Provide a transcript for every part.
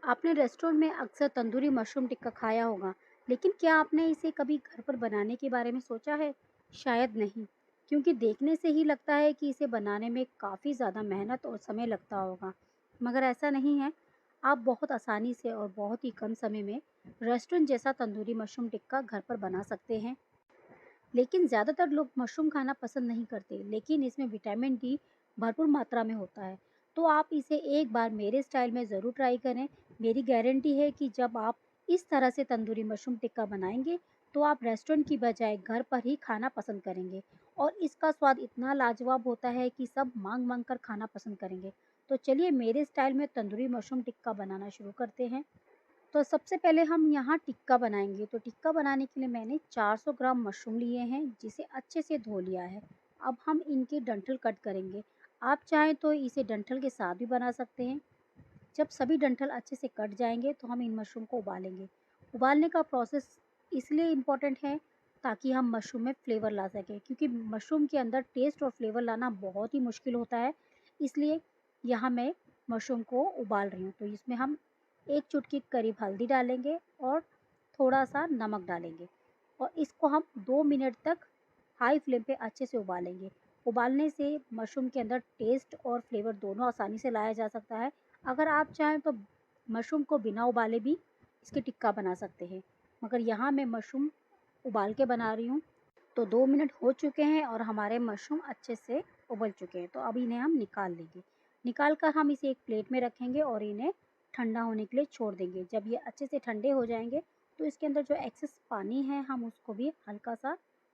आपने रेस्टोरेंट में अक्सर तंदूरी मशरूम टिक्का खाया होगा, लेकिन क्या आपने इसे कभी घर पर बनाने के बारे में सोचा है? शायद नहीं, क्योंकि देखने से ही लगता है कि इसे बनाने में काफ़ी ज़्यादा मेहनत और समय लगता होगा। मगर ऐसा नहीं है, आप बहुत आसानी से और बहुत ही कम समय में रेस्टोरेंट जैसा तंदूरी मशरूम टिक्का घर पर बना सकते हैं। लेकिन ज़्यादातर लोग मशरूम खाना पसंद नहीं करते, लेकिन इसमें विटामिन डी भरपूर मात्रा में होता है। तो आप इसे एक बार मेरे स्टाइल में ज़रूर ट्राई करें। मेरी गारंटी है कि जब आप इस तरह से तंदूरी मशरूम टिक्का बनाएंगे, तो आप रेस्टोरेंट की बजाय घर पर ही खाना पसंद करेंगे और इसका स्वाद इतना लाजवाब होता है कि सब मांग-मांग कर खाना पसंद करेंगे। तो चलिए मेरे स्टाइल में तंदूरी मशरूम टिक्का बनाना शुरू करते हैं। तो सबसे पहले हम यहाँ टिक्का बनाएँगे, तो टिक्का बनाने के लिए मैंने 400 ग्राम मशरूम लिए हैं, जिसे अच्छे से धो लिया है। अब हम इनके डंठल कट करेंगे। आप चाहें तो इसे डंठल के साथ भी बना सकते हैं। जब सभी डंठल अच्छे से कट जाएँगे, तो हम इन मशरूम को उबालेंगे। उबालने का प्रोसेस इसलिए इम्पोर्टेंट है, ताकि हम मशरूम में फ्लेवर ला सकें, क्योंकि मशरूम के अंदर टेस्ट और फ्लेवर लाना बहुत ही मुश्किल होता है। इसलिए यहाँ मैं मशरूम को उबाल रही हूँ। तो इसमें हम 1 चुटकी करीब हल्दी डालेंगे और थोड़ा-सा नमक डालेंगे और इसको हम 2 मिनट तक हाई फ्लेम पे अच्छे से उबालेंगे। उबालने से मशरूम के अंदर टेस्ट और फ्लेवर दोनों आसानी से लाया जा सकता है। अगर आप चाहें तो मशरूम को बिना उबाले भी इसकी टिक्का बना सकते हैं, मगर यहाँ मैं मशरूम उबाल के बना रही हूँ। तो 2 मिनट हो चुके हैं और हमारे मशरूम अच्छे से उबल चुके हैं, तो अब इन्हें हम निकाल लेंगे। निकाल कर हम इसे एक प्लेट में रखेंगे और इन्हें ठंडा होने के लिए छोड़ देंगे। जब ये अच्छे से ठंडे हो जाएँगे, तो इसके अंदर जो एक्सेस पानी है, हम उसको भी हल्का-सा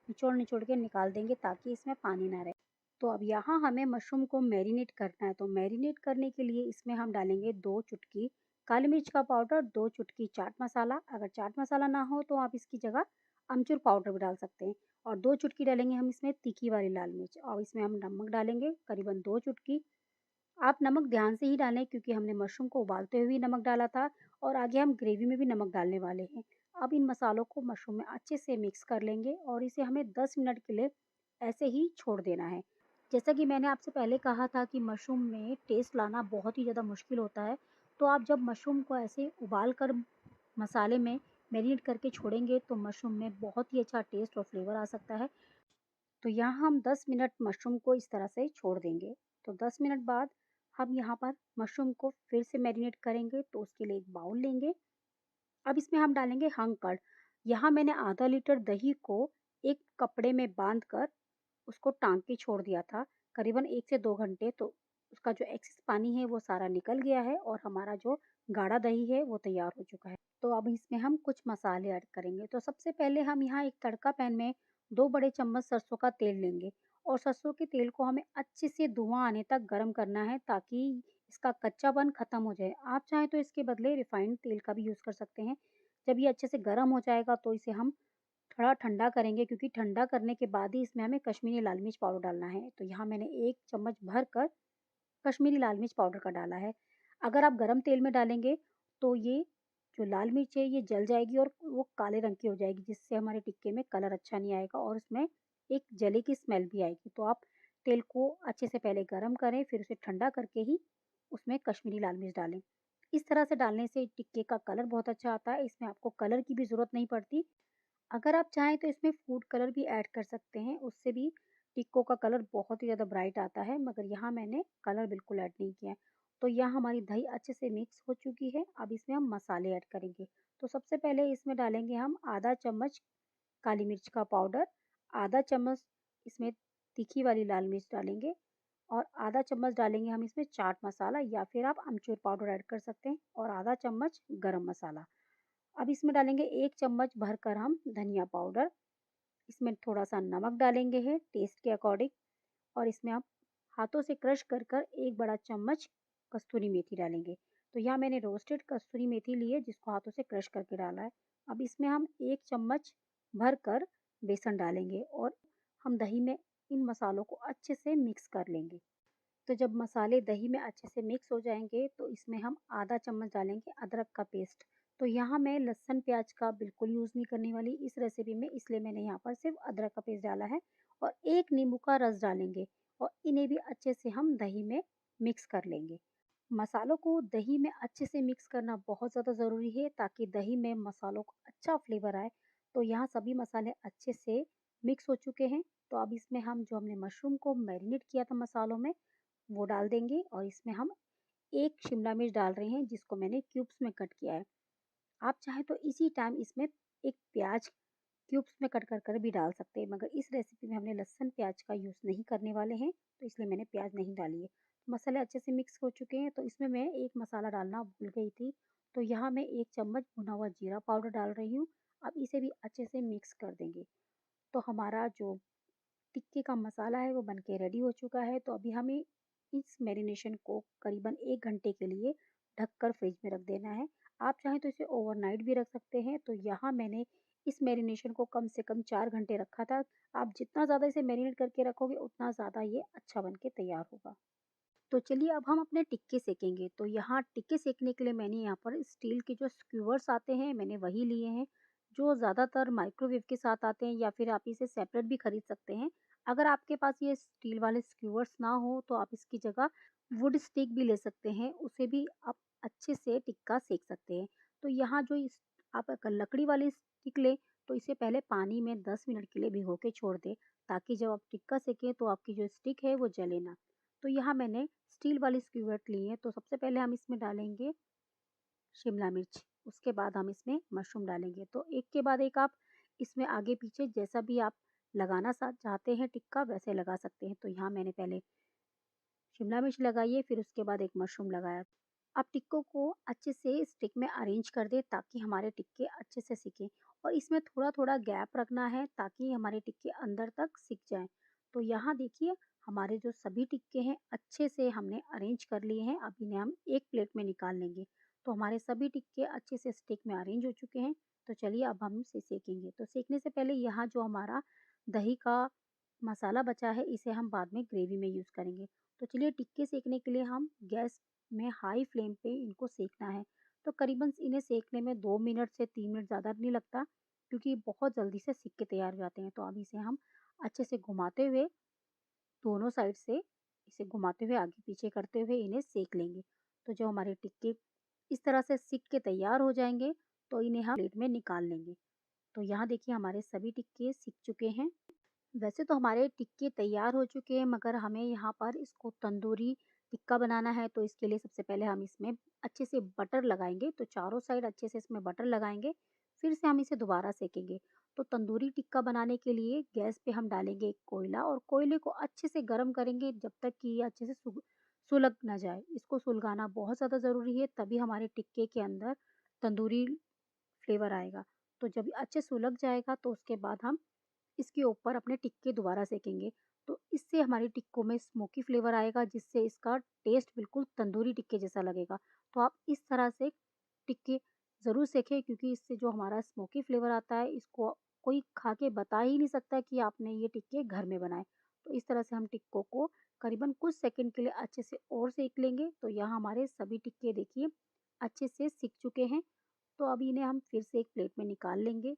निचोड़-निचोड़ के निकाल देंगे ताकि इसमें पानी ना रहे। तो अब यहाँ हमें मशरूम को मैरिनेट करना है, तो मैरिनेट करने के लिए इसमें हम डालेंगे 2 चुटकी काली मिर्च का पाउडर, 2 चुटकी चाट मसाला। अगर चाट मसाला ना हो तो आप इसकी जगह अमचूर पाउडर भी डाल सकते हैं और 2 चुटकी डालेंगे हम इसमें तीखी वाली लाल मिर्च और इसमें हम नमक डालेंगे करीबन 2 चुटकी। आप नमक ध्यान से ही डालें क्योंकि हमने मशरूम को उबालते हुए भी नमक डाला था और आगे हम ग्रेवी में भी नमक डालने वाले हैं। अब इन मसालों को मशरूम में अच्छे से मिक्स कर लेंगे और इसे हमें 10 मिनट के लिए ऐसे ही छोड़ देना है। जैसा कि मैंने आपसे पहले कहा था कि मशरूम में टेस्ट लाना बहुत ही ज़्यादा मुश्किल होता है, तो आप जब मशरूम को ऐसे उबाल कर मसाले में मैरिनेट करके छोड़ेंगे तो मशरूम में बहुत ही अच्छा टेस्ट और फ्लेवर आ सकता है। तो यहाँ हम 10 मिनट मशरूम को इस तरह से छोड़ देंगे। तो 10 मिनट बाद हम यहाँ पर मशरूम को फिर से मैरिनेट करेंगे, तो उसके लिए एक बाउल लेंगे। अब इसमें हम डालेंगे हंग कर्ड। यहाँ मैंने आधा लीटर दही को एक कपड़े में बांध कर उसको टांग के छोड़ दिया था करीबन 1 से 2 घंटे, तो उसका जो एक्सेस पानी है वो सारा निकल गया है और हमारा जो गाढ़ा दही है वो तैयार हो चुका है। तो अब इसमें हम कुछ मसाले ऐड करेंगे। तो सबसे पहले हम यहाँ एक तड़का पैन में 2 बड़े चम्मच सरसों का तेल लेंगे और सरसों के तेल को हमें अच्छे से धुआँ आने तक गरम करना है ताकि इसका कच्चापन खत्म हो जाए। आप चाहें तो इसके बदले रिफाइंड तेल का भी यूज़ कर सकते हैं। जब ये अच्छे से गरम हो जाएगा तो इसे हम थोड़ा ठंडा करेंगे क्योंकि ठंडा करने के बाद ही इसमें हमें कश्मीरी लाल मिर्च पाउडर डालना है। तो यहाँ मैंने 1 चम्मच भर कर कश्मीरी लाल मिर्च पाउडर का डाला है। अगर आप गरम तेल में डालेंगे तो ये जो लाल मिर्च है ये जल जाएगी और वो काले रंग की हो जाएगी, जिससे हमारे टिक्के में कलर अच्छा नहीं आएगा और उसमें एक जले की स्मेल भी आएगी। तो आप तेल को अच्छे से पहले गरम करें, फिर उसे ठंडा करके ही उसमें कश्मीरी लाल मिर्च डालें। इस तरह से डालने से टिक्के का कलर बहुत अच्छा आता है, इसमें आपको कलर की भी ज़रूरत नहीं पड़ती। अगर आप चाहें तो इसमें फूड कलर भी ऐड कर सकते हैं, उससे भी टिक्कों का कलर बहुत ही ज़्यादा ब्राइट आता है, मगर यहाँ मैंने कलर बिल्कुल ऐड नहीं किया है। तो यहाँ हमारी दही अच्छे से मिक्स हो चुकी है, अब इसमें हम मसाले ऐड करेंगे। तो सबसे पहले इसमें डालेंगे हम आधा चम्मच काली मिर्च का पाउडर, आधा चम्मच इसमें तीखी वाली लाल मिर्च डालेंगे और आधा चम्मच डालेंगे हम इसमें चाट मसाला या फिर आप अमचूर पाउडर ऐड कर सकते हैं और आधा चम्मच गरम मसाला। अब इसमें डालेंगे 1 चम्मच भरकर हम धनिया पाउडर, इसमें थोड़ा-सा नमक डालेंगे है टेस्ट के अकॉर्डिंग और इसमें आप हाथों से क्रश कर कर 1 बड़ा चम्मच कस्तूरी मेथी डालेंगे। तो यहाँ मैंने रोस्टेड कस्तूरी मेथी ली है जिसको हाथों से क्रश करके डाला है। अब इसमें हम 1 चम्मच भरकर बेसन डालेंगे और हम दही में इन मसालों को अच्छे से मिक्स कर लेंगे। तो जब मसाले दही में अच्छे से मिक्स हो जाएँगे, तो इसमें हम आधा चम्मच डालेंगे अदरक का पेस्ट। तो यहाँ मैं लहसुन प्याज का बिल्कुल यूज़ नहीं करने वाली इस रेसिपी में, इसलिए मैंने यहाँ पर सिर्फ़ अदरक का पेस्ट डाला है और 1 नींबू का रस डालेंगे और इन्हें भी अच्छे से हम दही में मिक्स कर लेंगे। मसालों को दही में अच्छे से मिक्स करना बहुत ज़्यादा ज़रूरी है ताकि दही में मसालों को अच्छा फ्लेवर आए। तो यहाँ सभी मसाले अच्छे से मिक्स हो चुके हैं। तो अब इसमें हम जो हमने मशरूम को मैरिनेट किया था मसालों में, वो डाल देंगे और इसमें हम 1 शिमला मिर्च डाल रहे हैं जिसको मैंने क्यूब्स में कट किया है। आप चाहें तो इसी टाइम इसमें 1 प्याज क्यूब्स में कट कर कर भी डाल सकते हैं, मगर इस रेसिपी में हमने लहसुन प्याज का यूज़ नहीं करने वाले हैं, तो इसलिए मैंने प्याज नहीं डाली है। मसाले अच्छे से मिक्स हो चुके हैं, तो इसमें मैं एक मसाला डालना भूल गई थी, तो यहाँ मैं 1 चम्मच भुना हुआ जीरा पाउडर डाल रही हूँ। अब इसे भी अच्छे से मिक्स कर देंगे। तो हमारा जो टिक्के का मसाला है वो बन के रेडी हो चुका है। तो अभी हमें इस मैरिनेशन को करीबन 1 घंटे के लिए ढककर फ्रिज में रख देना है। आप चाहें तो इसे ओवरनाइट भी रख सकते हैं। तो यहाँ मैंने इस मैरिनेशन को कम से कम 4 घंटे रखा था। आप जितना ज़्यादा इसे मैरिनेट करके रखोगे उतना ज़्यादा ये अच्छा बन के तैयार होगा। तो चलिए अब हम अपने टिक्के सेकेंगे। तो यहाँ टिक्के सेकने के लिए मैंने यहाँ पर स्टील के जो स्क्यूवर्स आते हैं मैंने वही लिए हैं, जो ज़्यादातर माइक्रोवेव के साथ आते हैं, या फिर आप इसे सेपरेट भी खरीद सकते हैं। अगर आपके पास ये स्टील वाले स्क्यूवर्स ना हो तो आप इसकी जगह वुड स्टिक भी ले सकते हैं, उसे भी आप अच्छे से टिक्का सेक सकते हैं। तो यहाँ जो इस आप अगर लकड़ी वाली स्टिक लें तो इसे पहले पानी में 10 मिनट के लिए भिगो के छोड़ दें, ताकि जब आप टिक्का सेकें तो आपकी जो स्टिक है वो जले ना। तो यहाँ मैंने स्टील वाली स्क्यूवर्ट ली है। तो सबसे पहले हम इसमें डालेंगे शिमला मिर्च, उसके बाद हम इसमें मशरूम डालेंगे। तो एक के बाद एक आप इसमें आगे पीछे जैसा भी आप लगाना चाहते हैं टिक्का वैसे लगा सकते हैं। तो यहाँ मैंने पहले शिमला मिर्च लगाई है, फिर उसके बाद एक मशरूम लगाया। अब टिक्कों को अच्छे से स्टिक में अरेंज कर दें ताकि हमारे टिक्के अच्छे से सिकें, और इसमें थोड़ा-थोड़ा गैप रखना है ताकि हमारे टिक्के अंदर तक सिक जाएँ। तो यहाँ देखिए हमारे जो सभी टिक्के हैं अच्छे से हमने अरेंज कर लिए हैं। अब इन्हें हम एक प्लेट में निकाल लेंगे। तो हमारे सभी टिक्के अच्छे से स्टिक में अरेंज हो चुके हैं। तो चलिए अब हम इसे सेकेंगे। तो सेकने से पहले यहाँ जो हमारा दही का मसाला बचा है इसे हम बाद में ग्रेवी में यूज़ करेंगे। तो चलिए टिक्के सेकने के लिए हम गैस में हाई फ्लेम पे इनको सेकना है। तो करीबन इन्हें सेकने में 2 मिनट से 3 मिनट ज़्यादा नहीं लगता, क्योंकि बहुत जल्दी से सिक के तैयार हो जाते हैं। तो अब इसे हम अच्छे से घुमाते हुए दोनों साइड से इसे घुमाते हुए आगे पीछे करते हुए इन्हें सेक लेंगे। तो जो हमारे टिक्के इस तरह से सिक के तैयार हो जाएँगे तो इन्हें हम प्लेट में निकाल लेंगे। तो यहाँ देखिए हमारे सभी टिक्के सिक चुके हैं। वैसे तो हमारे टिक्के तैयार हो चुके हैं, मगर हमें यहाँ पर इसको तंदूरी टिक्का बनाना है। तो इसके लिए सबसे पहले हम इसमें अच्छे से बटर लगाएँगे। तो चारों साइड अच्छे से इसमें बटर लगाएँगे, फिर से हम इसे दोबारा सेकेंगे। तो तंदूरी टिक्का बनाने के लिए गैस पे हम डालेंगे एक कोयला, और कोयले को अच्छे से गर्म करेंगे जब तक कि ये अच्छे से सुलग ना जाए। इसको सुलगाना बहुत ज़्यादा ज़रूरी है, तभी हमारे टिक्के के अंदर तंदूरी फ्लेवर आएगा। तो जब ये अच्छे सुलग जाएगा तो उसके बाद हम इसके ऊपर अपने टिक्के दोबारा सेकेंगे। तो इससे हमारी टिक्कों में स्मोकी फ्लेवर आएगा, जिससे इसका टेस्ट बिल्कुल तंदूरी टिक्के जैसा लगेगा। तो आप इस तरह से टिक्के ज़रूर सेकें, क्योंकि इससे जो हमारा स्मोकी फ्लेवर आता है इसको कोई खा के बता ही नहीं सकता कि आपने ये टिक्के घर में बनाए। तो इस तरह से हम टिक्कों को करीबन कुछ सेकंड के लिए अच्छे से और सेक लेंगे। तो यहाँ हमारे सभी टिक्के देखिए अच्छे से सिक चुके हैं। तो अब इन्हें हम फिर से एक प्लेट में निकाल लेंगे।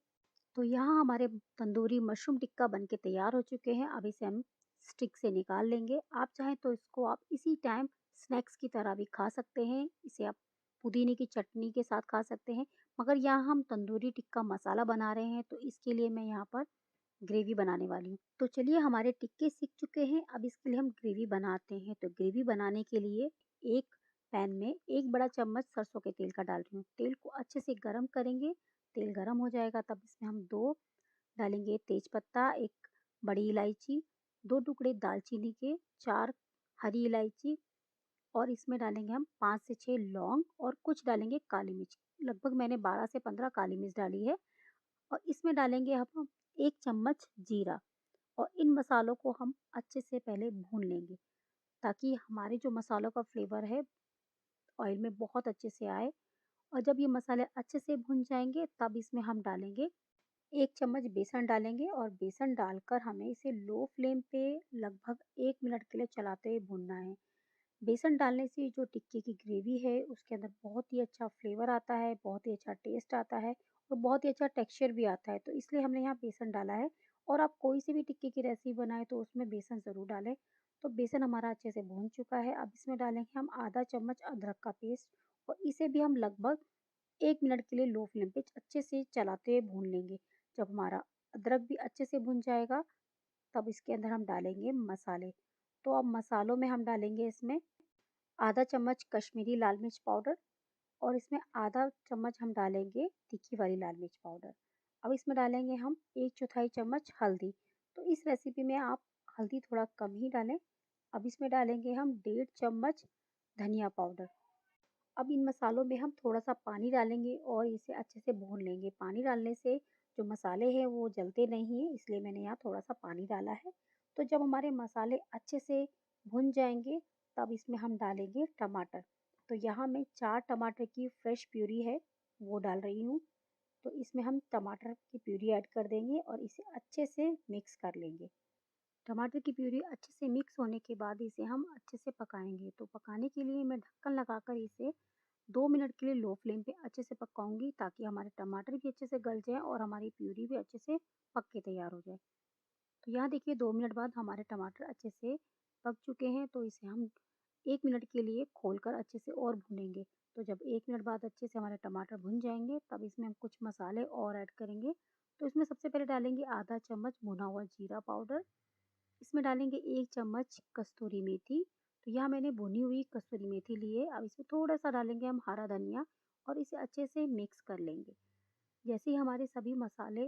तो यहाँ हमारे तंदूरी मशरूम टिक्का बनके तैयार हो चुके हैं। अब इसे हम स्टिक से निकाल लेंगे। आप चाहें तो इसको आप इसी टाइम स्नैक्स की तरह भी खा सकते हैं। इसे आप पुदीने की चटनी के साथ खा सकते हैं। मगर यहाँ हम तंदूरी टिक्का मसाला बना रहे हैं, तो इसके लिए मैं यहाँ पर ग्रेवी बनाने वाली हूँ। तो चलिए हमारे टिक्के सीख चुके हैं, अब इसके लिए हम ग्रेवी बनाते हैं। तो ग्रेवी बनाने के लिए एक पैन में 1 बड़ा चम्मच सरसों के तेल का डाल रही हूँ। तेल को अच्छे से गरम करेंगे। तेल गरम हो जाएगा तब इसमें हम 2 डालेंगे तेजपत्ता, 1 बड़ी इलायची, 2 टुकड़े दालचीनी के, 4 हरी इलायची, और इसमें डालेंगे हम 5 से 6 लौंग, और कुछ डालेंगे काली मिर्च। लगभग मैंने 12 से 15 काली मिर्च डाली है। और इसमें डालेंगे हम 1 चम्मच जीरा, और इन मसालों को हम अच्छे से पहले भून लेंगे, ताकि हमारे जो मसालों का फ्लेवर है ऑयल में बहुत अच्छे से आए। और जब ये मसाले अच्छे से भुन जाएँगे तब इसमें हम डालेंगे 1 चम्मच बेसन डालेंगे, और बेसन डालकर हमें इसे लो फ्लेम पे लगभग 1 मिनट के लिए चलाते हुए भूनना है। बेसन डालने से जो टिक्की की ग्रेवी है उसके अंदर बहुत ही अच्छा फ्लेवर आता है, बहुत ही अच्छा टेस्ट आता है, और बहुत ही अच्छा टेक्सचर भी आता है। तो इसलिए हमने यहाँ बेसन डाला है। और आप कोई सी भी टिक्की की रेसिपी बनाएँ तो उसमें बेसन ज़रूर डालें। तो बेसन हमारा अच्छे से भून चुका है। अब इसमें डालेंगे हम आधा चम्मच अदरक का पेस्ट और इसे भी हम लगभग 1 मिनट के लिए लो फ्लेम पे अच्छे से चलाते हुए भून लेंगे। जब हमारा अदरक भी अच्छे से भुन जाएगा, तब इसके अंदर हम डालेंगे मसाले। तो अब मसालों में हम डालेंगे इसमें आधा चम्मच कश्मीरी लाल मिर्च पाउडर और इसमें आधा चम्मच हम डालेंगे तीखी वाली लाल मिर्च पाउडर। अब इसमें डालेंगे हम 1/4 चम्मच हल्दी। तो इस रेसिपी में आप हल्दी थोड़ा कम ही डालें। अब इसमें डालेंगे हम 1.5 चम्मच धनिया पाउडर। अब इन मसालों में हम थोड़ा-सा पानी डालेंगे और इसे अच्छे से भून लेंगे। पानी डालने से जो मसाले हैं वो जलते नहीं हैं, इसलिए मैंने यहाँ थोड़ा-सा पानी डाला है। तो जब हमारे मसाले अच्छे से भुन जाएँगे, तब इसमें हम डालेंगे टमाटर। तो यहाँ मैं 4 टमाटर की फ्रेश प्यूरी है, वो डाल रही हूँ। तो इसमें हम टमाटर की प्यूरी ऐड कर देंगे और इसे अच्छे से मिक्स कर लेंगे। टमाटर की प्यूरी अच्छे से मिक्स होने के बाद इसे हम अच्छे से पकाएँगे। तो पकाने के लिए मैं ढक्कन लगाकर इसे 2 मिनट के लिए लो फ्लेम पे अच्छे से पकाऊँगी ताकि हमारे टमाटर भी अच्छे से गल जाएँ और हमारी प्यूरी भी अच्छे से पक के तैयार हो जाए। तो यहाँ देखिए 2 मिनट बाद हमारे टमाटर अच्छे से पक चुके हैं, तो इसे हम 1 मिनट के लिए खोलकर अच्छे से और भूनेंगे। तो जब 1 मिनट बाद अच्छे से हमारे टमाटर भुन जाएँगे, तब इसमें हम कुछ मसाले और ऐड करेंगे। तो इसमें सबसे पहले डालेंगे आधा चम्मच भुना हुआ जीरा पाउडर, इसमें डालेंगे 1 चम्मच कस्तूरी मेथी। तो यहाँ मैंने भुनी हुई कस्तूरी मेथी ली है। अब इसमें थोड़ा-सा डालेंगे हम हरा धनिया और इसे अच्छे से मिक्स कर लेंगे। जैसे ही हमारे सभी मसाले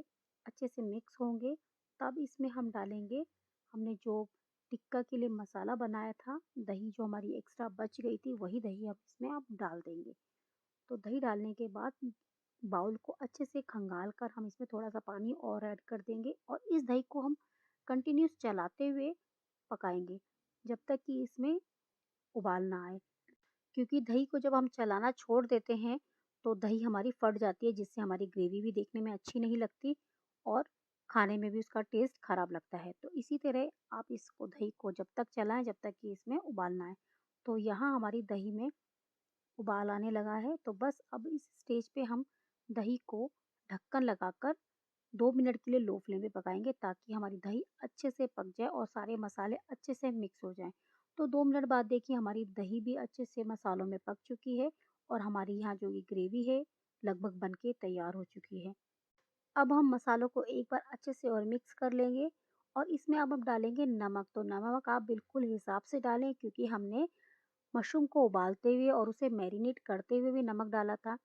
अच्छे से मिक्स होंगे, तब इसमें हम डालेंगे हमने जो टिक्का के लिए मसाला बनाया था, दही जो हमारी एक्स्ट्रा बच गई थी, वही दही अब इसमें अब डाल देंगे। तो दही डालने के बाद बाउल को अच्छे से खंगाल कर हम इसमें थोड़ा-सा पानी और ऐड कर देंगे और इस दही को हम कंटिन्यूअस चलाते हुए पकाएँगे, जब तक कि इसमें उबाल ना आए। क्योंकि दही को जब हम चलाना छोड़ देते हैं, तो दही हमारी फट जाती है, जिससे हमारी ग्रेवी भी देखने में अच्छी नहीं लगती और खाने में भी उसका टेस्ट खराब लगता है। तो इसी तरह आप इसको दही को जब तक चलाएँ, जब तक कि इसमें उबाल ना आए। तो यहाँ हमारी दही में उबाल आने लगा है, तो बस अब इस स्टेज पे हम दही को ढक्कन लगाकर 2 मिनट के लिए लो फ्लेम पे पकाएँगे ताकि हमारी दही अच्छे से पक जाए और सारे मसाले अच्छे से मिक्स हो जाएँ। तो 2 मिनट बाद देखिए हमारी दही भी अच्छे से मसालों में पक चुकी है और हमारी यहाँ जो ये ग्रेवी है लगभग बन के तैयार हो चुकी है। अब हम मसालों को एक बार अच्छे से और मिक्स कर लेंगे और इसमें अब हम डालेंगे नमक। तो नमक आप बिल्कुल हिसाब से डालें क्योंकि हमने मशरूम को उबालते हुए और उसे मैरिनेट करते हुए भी नमक डाला था।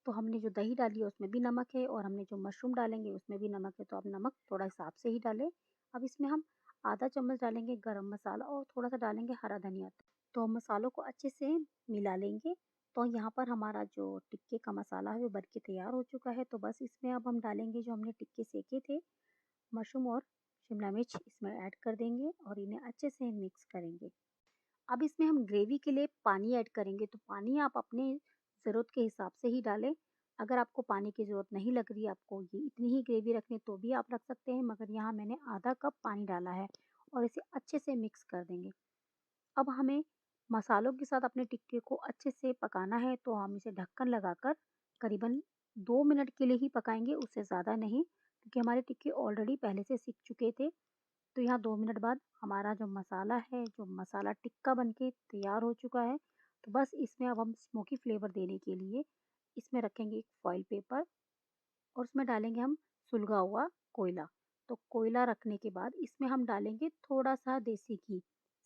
तो हमने जो दही डाली है उसमें भी नमक है और हमने जो मशरूम डालेंगे उसमें भी नमक है, तो आप नमक थोड़ा हिसाब से ही डालें। अब इसमें हम आधा चम्मच डालेंगे गरम मसाला और थोड़ा-सा डालेंगे हरा धनिया। तो हम मसालों को अच्छे से मिला लेंगे। तो यहाँ पर हमारा जो टिक्के का मसाला है वो बन के तैयार हो चुका है। तो बस इसमें अब हम डालेंगे जो हमने टिक्के सेके थे, मशरूम और शिमला मिर्च इसमें ऐड कर देंगे और इन्हें अच्छे से मिक्स करेंगे। अब इसमें हम ग्रेवी के लिए पानी ऐड करेंगे, तो पानी आप अपने ज़रूरत के हिसाब से ही डालें। अगर आपको पानी की ज़रूरत नहीं लग रही है, आपको ये इतनी ही ग्रेवी रखनी है तो भी आप रख सकते हैं, मगर यहाँ मैंने आधा कप पानी डाला है और इसे अच्छे से मिक्स कर देंगे। अब हमें मसालों के साथ अपने टिक्के को अच्छे से पकाना है, तो हम इसे ढक्कन लगाकर करीबन 2 मिनट के लिए ही पकाएँगे, उससे ज़्यादा नहीं, क्योंकि हमारे टिक्के ऑलरेडी पहले से सिक चुके थे। तो यहाँ 2 मिनट बाद हमारा जो मसाला है, जो मसाला टिक्का बन के तैयार हो चुका है। तो बस इसमें अब हम स्मोकी फ्लेवर देने के लिए इसमें रखेंगे एक फॉइल पेपर और उसमें डालेंगे हम सुलगा हुआ कोयला। तो कोयला रखने के बाद इसमें हम डालेंगे थोड़ा-सा देसी घी,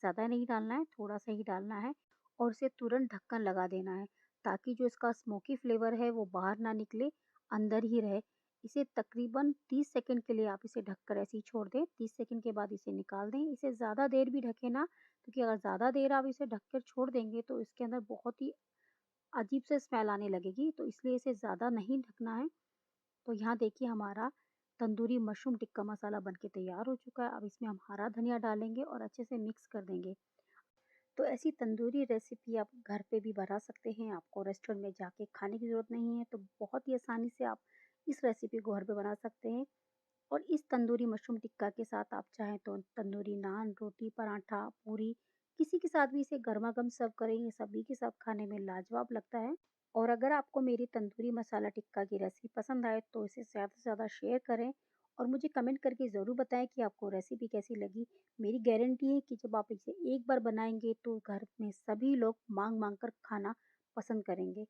ज़्यादा नहीं डालना है, थोड़ा-सा ही डालना है और इसे तुरंत ढक्कन लगा देना है, ताकि जो इसका स्मोकी फ्लेवर है वो बाहर ना निकले, अंदर ही रहे। इसे तकरीबन 30 सेकंड के लिए आप इसे ढककर ऐसे ही छोड़ दें, 30 सेकंड के बाद इसे निकाल दें। इसे ज़्यादा देर भी ढकें ना, क्योंकि अगर ज़्यादा देर आप इसे ढक कर छोड़ देंगे तो इसके अंदर बहुत ही अजीब से स्मेल आने लगेगी, तो इसलिए इसे ज़्यादा नहीं ढकना है। तो यहाँ देखिए हमारा तंदूरी मशरूम टिक्का मसाला बनके तैयार हो चुका है। अब इसमें हम हरा धनिया डालेंगे और अच्छे से मिक्स कर देंगे। तो ऐसी तंदूरी रेसिपी आप घर पे भी बना सकते हैं। आपको रेस्टोरेंट में जाके खाने की ज़रूरत नहीं है, तो बहुत ही आसानी से आप इस रेसिपी को घर पे बना सकते हैं। और इस तंदूरी मशरूम टिक्का के साथ आप चाहें तो तंदूरी नान, रोटी, पराठा, पूरी किसी के साथ भी इसे गरमा-गरम सर्व करें, ये सभी के साथ खाने में लाजवाब लगता है। और अगर आपको मेरी तंदूरी मसाला टिक्का की रेसिपी पसंद आए तो इसे ज़्यादा से ज़्यादा शेयर करें और मुझे कमेंट करके ज़रूर बताएँ कि आपको रेसिपी कैसी लगी। मेरी गारंटी है कि जब आप इसे एक बार बनाएँगे तो घर में सभी लोग माँग-माँग कर खाना पसंद करेंगे।